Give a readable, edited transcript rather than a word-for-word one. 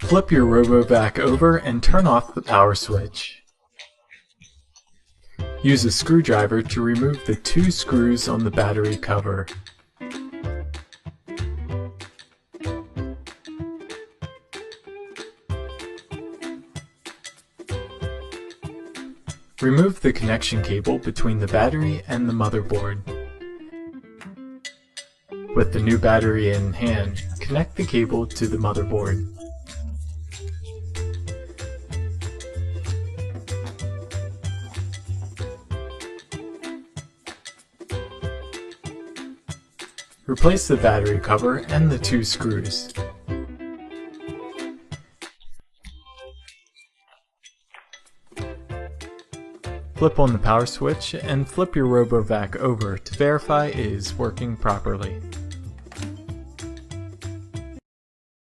Flip your RoboVac over and turn off the power switch. Use a screwdriver to remove the 2 screws on the battery cover. Remove the connection cable between the battery and the motherboard. With the new battery in hand, connect the cable to the motherboard. Replace the battery cover and the 2 screws. Flip on the power switch and flip your RoboVac over to verify it is working properly.